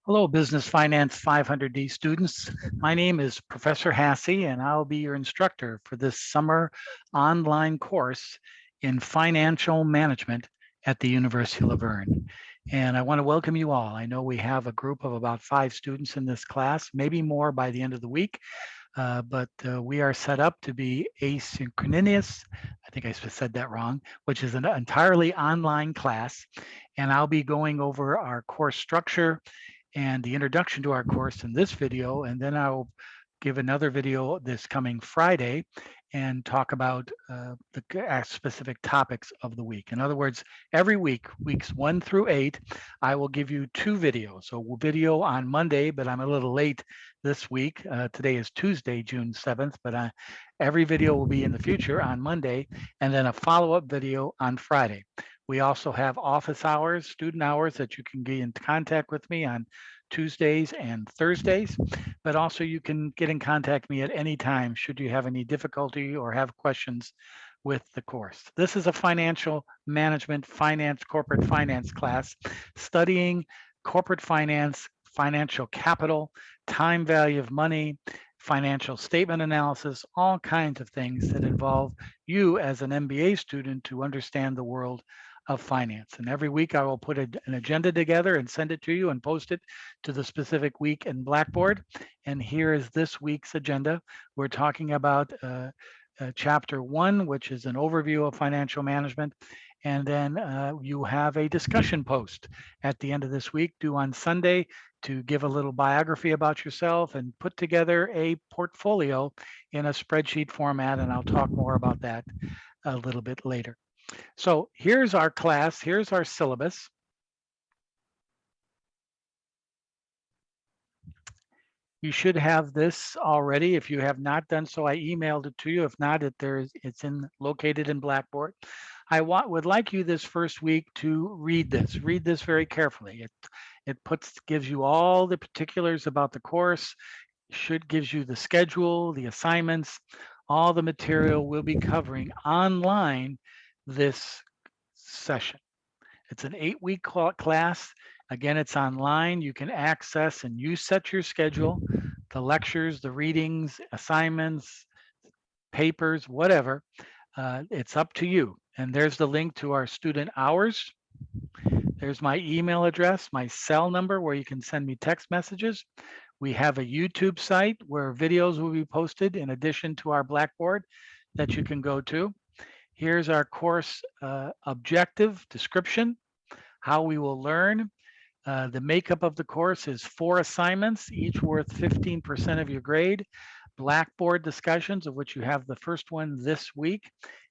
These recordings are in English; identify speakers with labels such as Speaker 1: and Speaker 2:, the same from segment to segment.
Speaker 1: Hello, Business Finance 500D students. My name is Professor Hassey, and I'll be your instructor for this summer online course in financial management at the University of Laverne. And I want to welcome you all. I know we have a group of about 5 students in this class, maybe more by the end of the week, but we are set up to be asynchronous. I think I said that wrong, which is an entirely online class. And I'll be going over our course structure and the introduction to our course in this video, and then I'll give another video this coming Friday and talk about the specific topics of the week. In other words, every week, weeks 1 through 8, I will give you 2 videos. So a video on Monday, but I'm a little late this week. Today is Tuesday, June 7th, but every video will be in the future on Monday, and then a follow-up video on Friday. We also have office hours, student hours that you can get in contact with me on Tuesdays and Thursdays, but also you can get in contact with me at any time should you have any difficulty or have questions with the course. This is a financial management, corporate finance class studying corporate finance, financial capital, time value of money, financial statement analysis, all kinds of things that involve you as an MBA student to understand the world of finance. And every week I will put an agenda together and send it to you and post it to the specific week in Blackboard. And here is this week's agenda. We're talking about chapter 1, which is an overview of financial management. And then you have a discussion post at the end of this week due on Sunday to give a little biography about yourself and put together a portfolio in a spreadsheet format. And I'll talk more about that a little bit later. So here's our class, here's our syllabus. You should have this already. If you have not done so, I emailed it to you. If not, it's located in Blackboard. I would like you this first week to read this. Read this very carefully. It gives you all the particulars about the course. Gives you the schedule, the assignments, all the material we'll be covering online this session. It's an 8-week class. Again, it's online. You can access and you set your schedule, the lectures, the readings, assignments, papers, whatever. It's up to you. And there's the link to our student hours. There's my email address, my cell number where you can send me text messages. We have a YouTube site where videos will be posted in addition to our Blackboard that you can go to. Here's our course objective description, how we will learn. The makeup of the course is 4 assignments, each worth 15% of your grade, Blackboard discussions, of which you have the first one this week,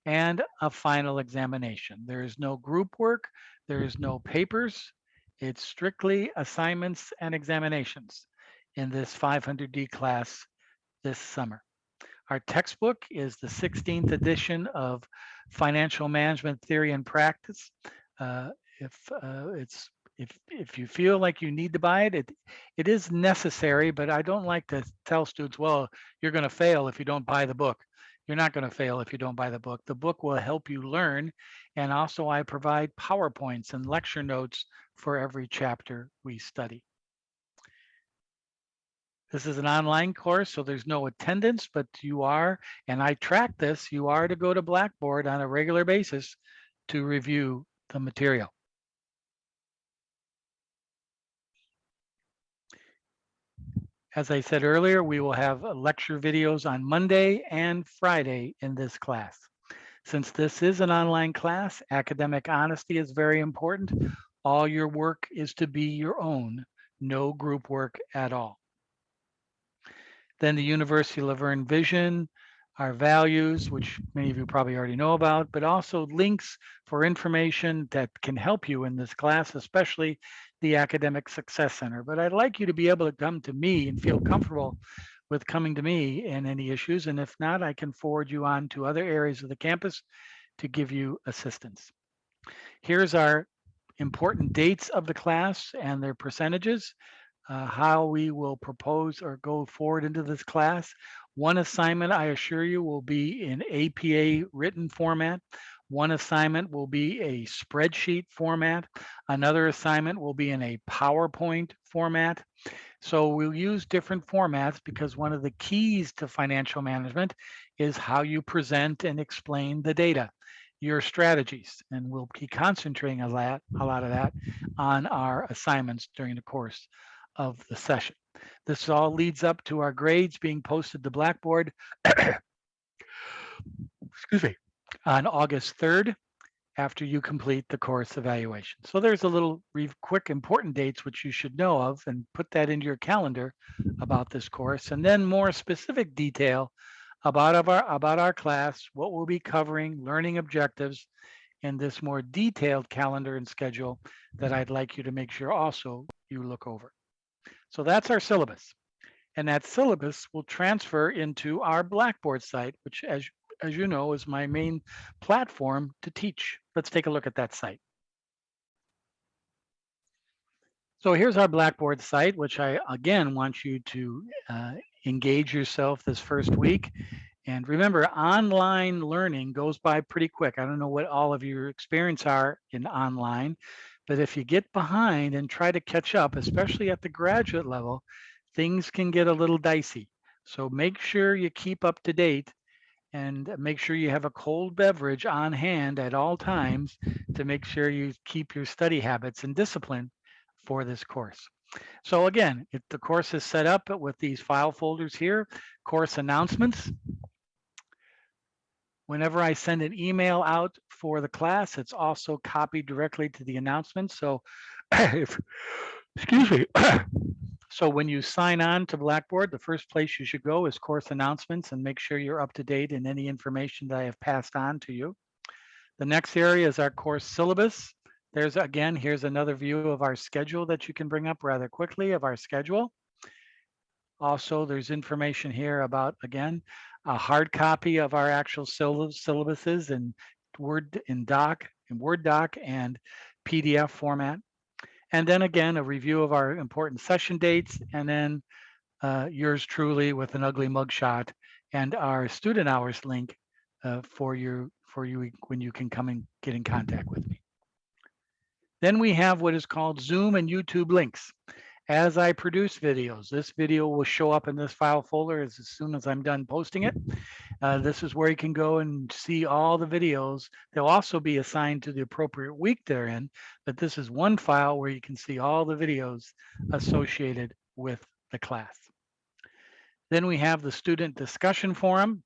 Speaker 1: and a final examination. There is no group work, there is no papers. It's strictly assignments and examinations in this 500D class this summer. Our textbook is the 16th edition of Financial Management Theory and Practice. If you feel like you need to buy it, it is necessary, but I don't like to tell students, well, you're going to fail if you don't buy the book. You're not going to fail if you don't buy the book. The book will help you learn. And also I provide PowerPoints and lecture notes for every chapter we study. This is an online course, so there's no attendance, but you are, and I track this, you are to go to Blackboard on a regular basis to review the material. As I said earlier, we will have lecture videos on Monday and Friday in this class. Since this is an online class, academic honesty is very important. All your work is to be your own, no group work at all. Then the University of Laverne vision, our values, which many of you probably already know about, but also links for information that can help you in this class, especially the Academic Success Center. But I'd like you to be able to come to me and feel comfortable with coming to me in any issues. And if not, I can forward you on to other areas of the campus to give you assistance. Here's our important dates of the class and their percentages. How we will propose or go forward into this class. One assignment, I assure you, will be in APA written format. One assignment will be a spreadsheet format. Another assignment will be in a PowerPoint format. So we'll use different formats because one of the keys to financial management is how you present and explain the data, your strategies, and we'll be concentrating a lot of that on our assignments during the course of the session. This all leads up to our grades being posted to Blackboard, excuse me, on August 3rd after you complete the course evaluation. So there's a little quick important dates which you should know of and put that into your calendar about this course, and then more specific detail about our class, what we'll be covering, learning objectives, and this more detailed calendar and schedule that I'd like you to make sure also you look over. So that's our syllabus. And that syllabus will transfer into our Blackboard site, which as you know, is my main platform to teach. Let's take a look at that site. So here's our Blackboard site, which I, again, want you to engage yourself this first week. And remember, online learning goes by pretty quick. I don't know what all of your experience are in online, but if you get behind and try to catch up, especially at the graduate level, things can get a little dicey. So make sure you keep up to date and make sure you have a cold beverage on hand at all times to make sure you keep your study habits and discipline for this course. So again, if the course is set up with these file folders here, course announcements. Whenever I send an email out for the class, it's also copied directly to the announcement. So if, excuse me, so when you sign on to Blackboard, the first place you should go is course announcements and make sure you're up to date in any information that I have passed on to you. The next area is our course syllabus. There's, again, here's another view of our schedule that you can bring up rather quickly of our schedule. Also, there's information here about, again, a hard copy of our actual syllabuses in Word doc and PDF format. And then again, a review of our important session dates, and then yours truly with an ugly mugshot and our student hours link for you when you can come and get in contact with me. Then we have what is called Zoom and YouTube links. As I produce videos, this video will show up in this file folder as soon as I'm done posting it. This is where you can go and see all the videos. They'll also be assigned to the appropriate week they're in, but this is one file where you can see all the videos associated with the class. Then we have the student discussion forum.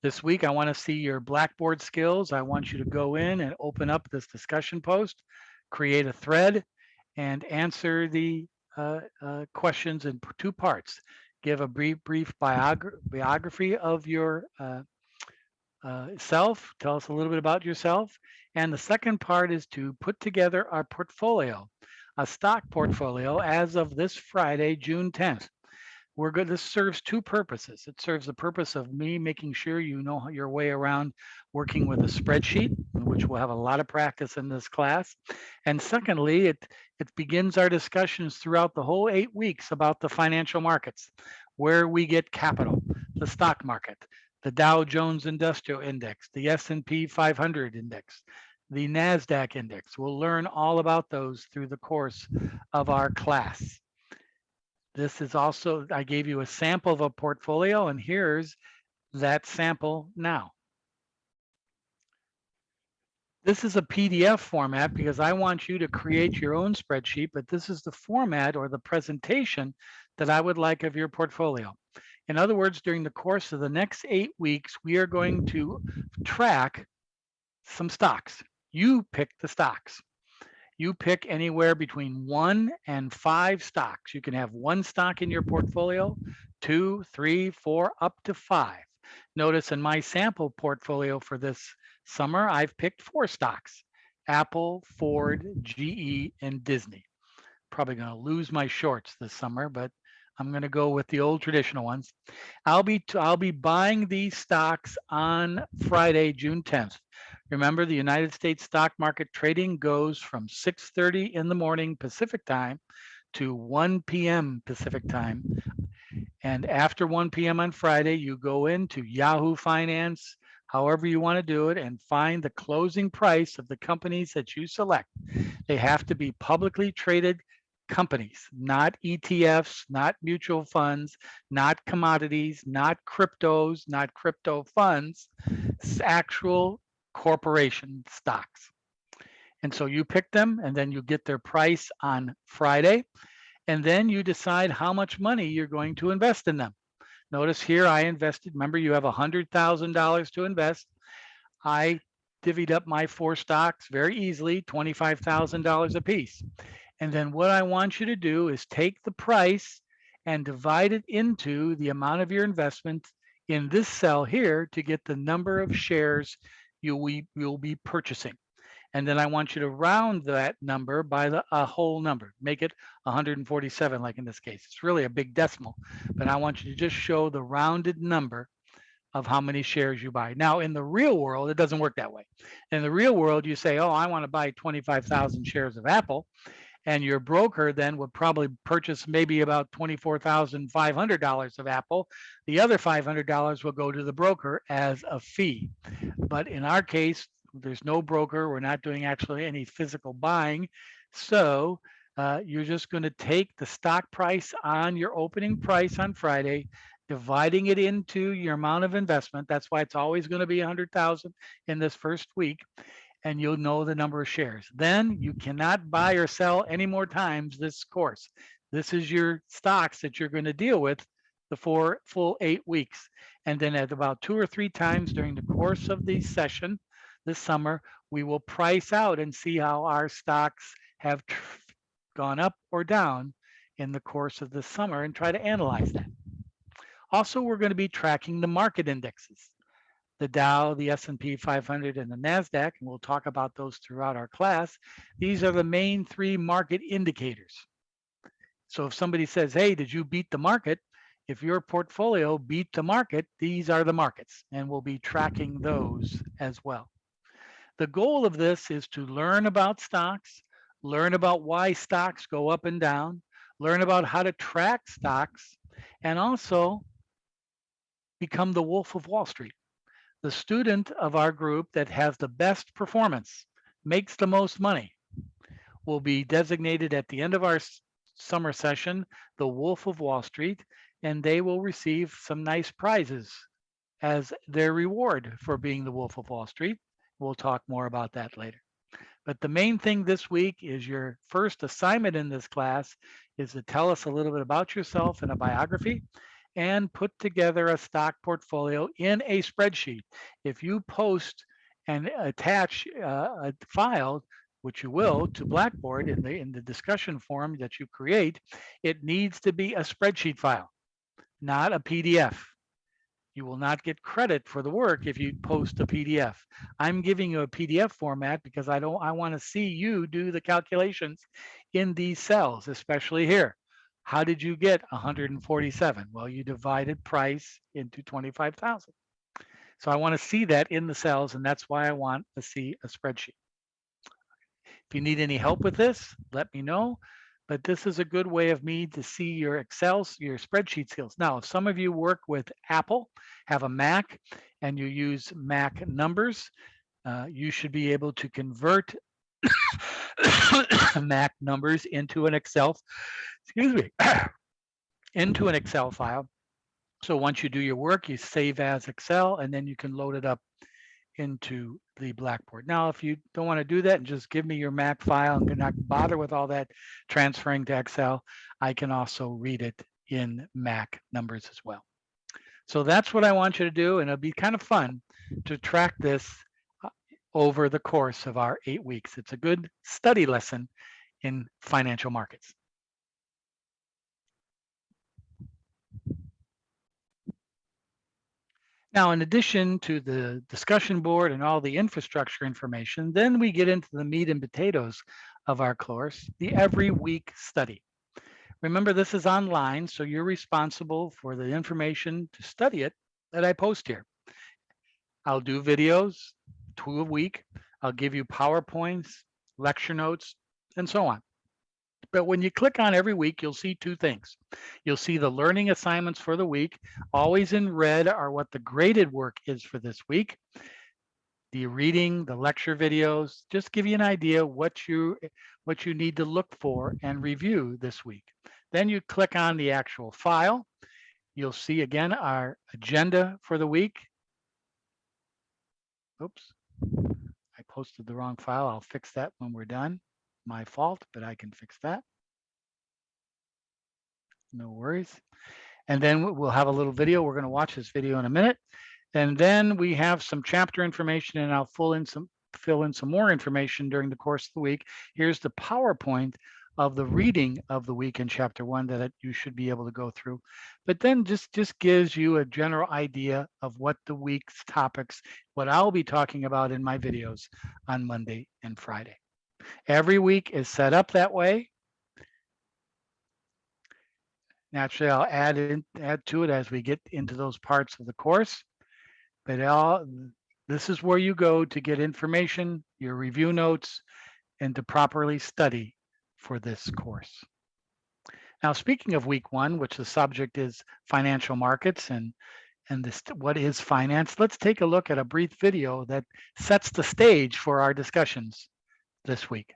Speaker 1: This week, I want to see your Blackboard skills. I want you to go in and open up this discussion post, create a thread, and answer the questions in two parts. Give a brief biography of your self. Tell us a little bit about yourself. And the second part is to put together our portfolio, a stock portfolio as of this Friday, June 10th. This serves two purposes. It serves the purpose of me making sure you know your way around working with a spreadsheet, which we'll have a lot of practice in this class. And secondly, it begins our discussions throughout the whole 8 weeks about the financial markets, where we get capital, the stock market, the Dow Jones Industrial Index, the S&P 500 Index, the NASDAQ Index. We'll learn all about those through the course of our class. This is also, I gave you a sample of a portfolio, and here's that sample now. This is a PDF format because I want you to create your own spreadsheet, but this is the format or the presentation that I would like of your portfolio. In other words, during the course of the next 8 weeks, we are going to track some stocks. You pick the stocks. You pick anywhere between 1 and 5 stocks. You can have 1 stock in your portfolio, 2, 3, 4, up to 5. Notice in my sample portfolio for this summer, I've picked 4 stocks: Apple, Ford, GE, and Disney. Probably going to lose my shorts this summer, but I'm going to go with the old traditional ones. I'll be buying these stocks on Friday, June 10th. Remember, the United States stock market trading goes from 6:30 in the morning Pacific time to 1 p.m. Pacific time. And after 1 p.m. on Friday, you go into Yahoo Finance, however you want to do it, and find the closing price of the companies that you select. They have to be publicly traded companies, not ETFs, not mutual funds, not commodities, not cryptos, not crypto funds, actual corporation stocks. And so you pick them and then you get their price on Friday. And then you decide how much money you're going to invest in them. Notice here I invested, remember you have $100,000 to invest. I divvied up my 4 stocks very easily, $25,000 a piece. And then what I want you to do is take the price and divide it into the amount of your investment in this cell here to get the number of shares you'll be purchasing. And then I want you to round that number by a whole number. Make it 147, like in this case. It's really a big decimal, but I want you to just show the rounded number of how many shares you buy. Now, in the real world, it doesn't work that way. In the real world, you say, oh, I want to buy 25,000 shares of Apple. And your broker then would probably purchase maybe about $24,500 of Apple. The other $500 will go to the broker as a fee. But in our case, there's no broker. We're not doing actually any physical buying. So you're just going to take the stock price on your opening price on Friday, dividing it into your amount of investment. That's why it's always going to be 100,000 in this first week, and you'll know the number of shares. Then you cannot buy or sell any more times this course. This is your stocks that you're going to deal with the full 8 weeks. And then at about 2 or 3 times during the course of the session this summer, we will price out and see how our stocks have gone up or down in the course of the summer and try to analyze that. Also, we're going to be tracking the market indexes, the Dow, the S&P 500, and the NASDAQ, and we'll talk about those throughout our class. These are the main 3 market indicators. So if somebody says, hey, did you beat the market? If your portfolio beat the market, these are the markets, and we'll be tracking those as well. The goal of this is to learn about stocks, learn about why stocks go up and down, learn about how to track stocks, and also become the Wolf of Wall Street. The student of our group that has the best performance, makes the most money, will be designated at the end of our summer session the Wolf of Wall Street, and they will receive some nice prizes as their reward for being the Wolf of Wall Street. We'll talk more about that later. But the main thing this week is your first assignment in this class is to tell us a little bit about yourself and a biography, and put together a stock portfolio in a spreadsheet. If you post and attach a file, which you will, to Blackboard in the discussion forum that you create, it needs to be a spreadsheet file, not a PDF. You will not get credit for the work if you post a PDF. I'm giving you a PDF format because I want to see you do the calculations in these cells, especially here. How did you get 147? Well, you divided price into 25,000. So I want to see that in the cells, and that's why I want to see a spreadsheet. If you need any help with this, let me know. But this is a good way of me to see your Excel, your spreadsheet skills. Now, if some of you work with Apple, have a Mac, and you use Mac numbers, you should be able to convert Mac numbers into an Excel, into an Excel file. So once you do your work, you save as Excel, and then you can load it up into the Blackboard. Now, if you don't want to do that and just give me your Mac file and not bother with all that transferring to Excel, I can also read it in Mac numbers as well. So that's what I want you to do, and it'll be kind of fun to track this over the course of our 8 weeks. It's a good study lesson in financial markets. Now, in addition to the discussion board and all the infrastructure information, then we get into the meat and potatoes of our course, the every week study. Remember, this is online, so you're responsible for the information to study it that I post here. I'll do videos, 2 a week. I'll give you PowerPoints, lecture notes, and so on. But when you click on every week, you'll see two things. You'll see the learning assignments for the week. Always in red are what the graded work is for this week. The reading, the lecture videos, just give you an idea what you need to look for and review this week. Then you click on the actual file. You'll see again our agenda for the week. Oops, I posted the wrong file. I'll fix that when we're done. My fault, but I can fix that. No worries. And then we'll have a little video. We're going to watch this video in a minute. And then we have some chapter information, and I'll fill in some more information during the course of the week. Here's the PowerPoint of the reading of the week in chapter 1 that you should be able to go through. But then just gives you a general idea of what the week's topics, what I'll be talking about in my videos on Monday and Friday. Every week is set up that way. Naturally, I'll add to it as we get into those parts of the course. But this is where you go to get information, your review notes, and to properly study for this course. Now, speaking of week 1, which the subject is financial markets and what is finance, let's take a look at a brief video that sets the stage for our discussions this week.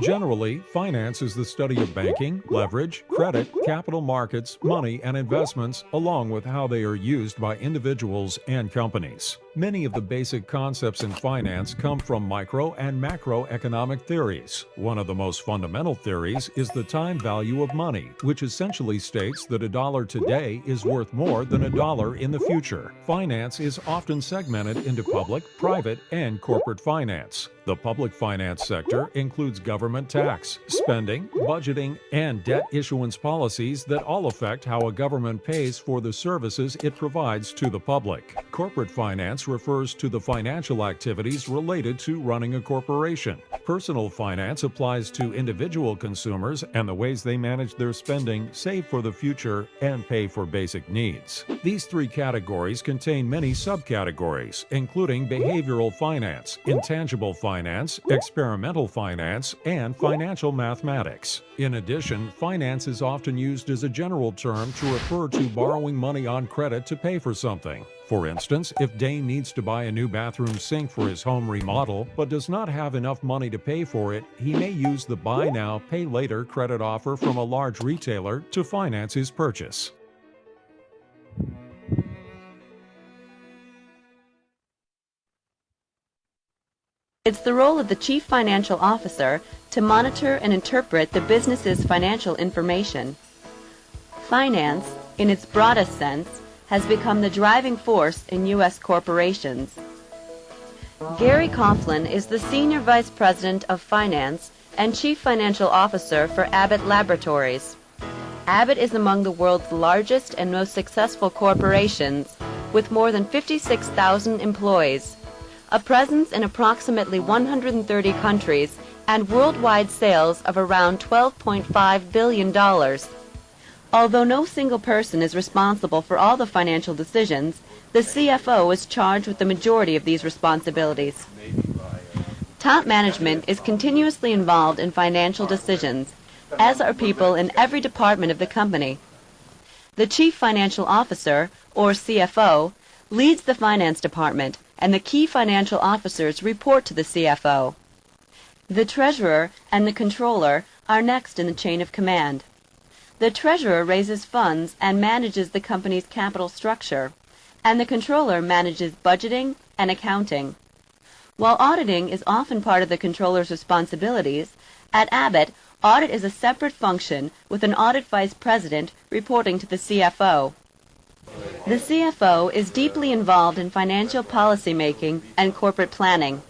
Speaker 2: Generally, finance is the study of banking, leverage, credit, capital markets, money, and investments, along with how they are used by individuals and companies. Many of the basic concepts in finance come from micro and macroeconomic theories. One of the most fundamental theories is the time value of money, which essentially states that $1 today is worth more than $1 in the future. Finance is often segmented into public, private, and corporate finance. The public finance sector includes government tax, spending, budgeting, and debt issuance policies that all affect how a government pays for the services it provides to the public. Corporate finance refers to the financial activities related to running a corporation. Personal finance applies to individual consumers and the ways they manage their spending, save for the future, and pay for basic needs. These three categories contain many subcategories, including behavioral finance, intangible finance, experimental finance, and financial mathematics. In addition, finance is often used as a general term to refer to borrowing money on credit to pay for something. For instance, if Dane needs to buy a new bathroom sink for his home remodel, but does not have enough money to pay for it, he may use the buy now, pay later credit offer from a large retailer to finance his purchase.
Speaker 3: It's the role of the Chief Financial Officer to monitor and interpret the business's financial information. Finance, in its broadest sense, has become the driving force in U.S. corporations. Gary Coughlin is the Senior Vice President of Finance and Chief Financial Officer for Abbott Laboratories. Abbott is among the world's largest and most successful corporations, with more than 56,000 employees, a presence in approximately 130 countries, and worldwide sales of around $12.5 billion. Although no single person is responsible for all the financial decisions, the CFO is charged with the majority of these responsibilities. Top management is continuously involved in financial decisions, as are people in every department of the company. The Chief Financial Officer, or CFO, leads the finance department, and the key financial officers report to the CFO. The treasurer and the controller are next in the chain of command. The treasurer raises funds and manages the company's capital structure, and the controller manages budgeting and accounting. While auditing is often part of the controller's responsibilities, at Abbott, audit is a separate function with an audit vice president reporting to the CFO. The CFO is deeply involved in financial policy making and corporate planning.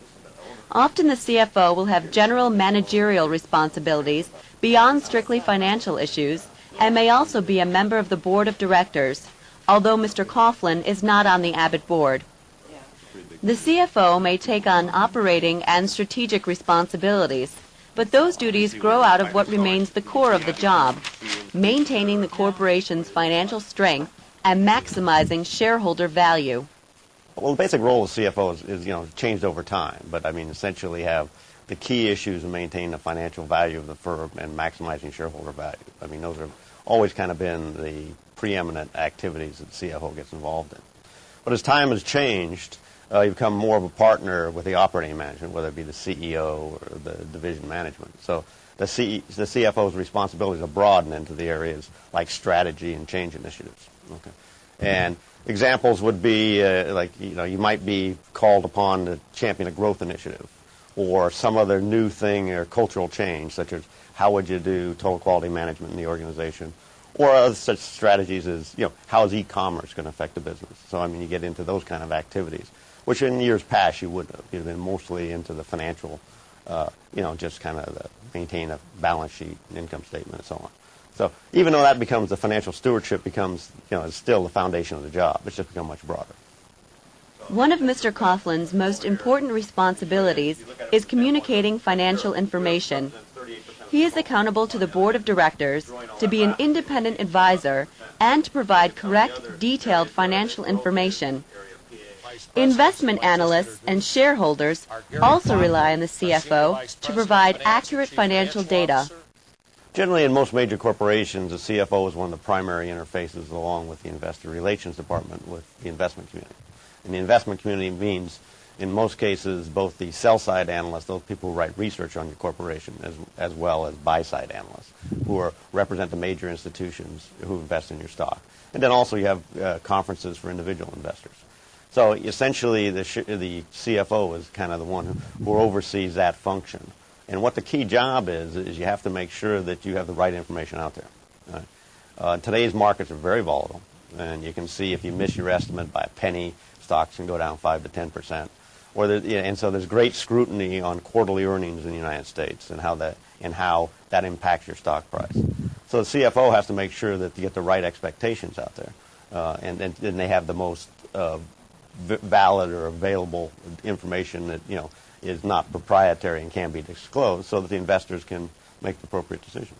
Speaker 3: Often the CFO will have general managerial responsibilities beyond strictly financial issues and may also be a member of the board of directors, although Mr. Coughlin is not on the Abbott board. The CFO may take on operating and strategic responsibilities, but those duties grow out of what remains the core of the job, maintaining the corporation's financial strength and maximizing shareholder value.
Speaker 4: Well, the basic role of CFO is changed over time, but I mean essentially have the key issues of maintaining the financial value of the firm and maximizing shareholder value. I mean, those have always kind of been the preeminent activities that the CFO gets involved in. But as time has changed, you become more of a partner with the operating management, whether it be the CEO or the division management. So the CFO's responsibilities are broadened into the areas like strategy and change initiatives. Okay, and examples would be you might be called upon to champion a growth initiative or some other new thing or cultural change, such as how would you do total quality management in the organization, or other such strategies as, how is e-commerce going to affect the business? So, I mean, you get into those kind of activities, which in years past you wouldn't have. You'd been mostly into the financial, just kind of maintain a balance sheet, an income statement, and so on. So even though that becomes the financial stewardship becomes, it's still the foundation of the job. It's just become much broader.
Speaker 3: One of Mr. Coughlin's most important responsibilities is communicating financial information. He is accountable to the board of directors to be an independent advisor and to provide correct, detailed financial information. Investment analysts and shareholders also rely on the CFO to provide accurate financial data.
Speaker 4: Generally, in most major corporations, the CFO is one of the primary interfaces along with the investor relations department with the investment community. And the investment community means, in most cases, both the sell-side analysts, those people who write research on your corporation, as well as buy-side analysts, who represent the major institutions who invest in your stock. And then also you have conferences for individual investors. So essentially, the CFO is kind of the one who oversees that function. And what the key job is you have to make sure that you have the right information out there. Right? Today's markets are very volatile, and you can see if you miss your estimate by a penny, stocks can go down 5 to 10%. And so there's great scrutiny on quarterly earnings in the United States and how that impacts your stock price. So the CFO has to make sure that you get the right expectations out there, and then they have the most valid or available information that is not proprietary and can be disclosed, so that the investors can make the appropriate decision.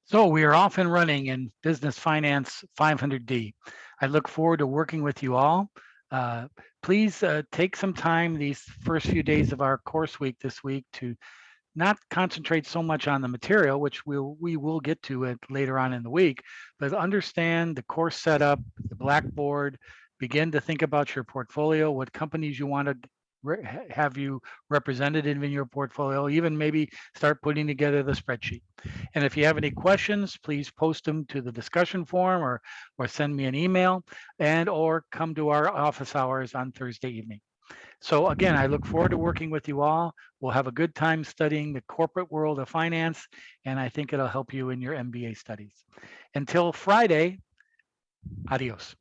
Speaker 1: So we are off and running in Business Finance 500D. I look forward to working with you all. Please take some time these first few days of our course week this week to not concentrate so much on the material, which we will get to it later on in the week, but understand the course setup, the Blackboard, begin to think about your portfolio, what companies you want to have you represented in your portfolio, even maybe start putting together the spreadsheet. And if you have any questions, please post them to the discussion forum or send me an email or come to our office hours on Thursday evening. So again, I look forward to working with you all. We'll have a good time studying the corporate world of finance, and I think it'll help you in your MBA studies. Until Friday, adios.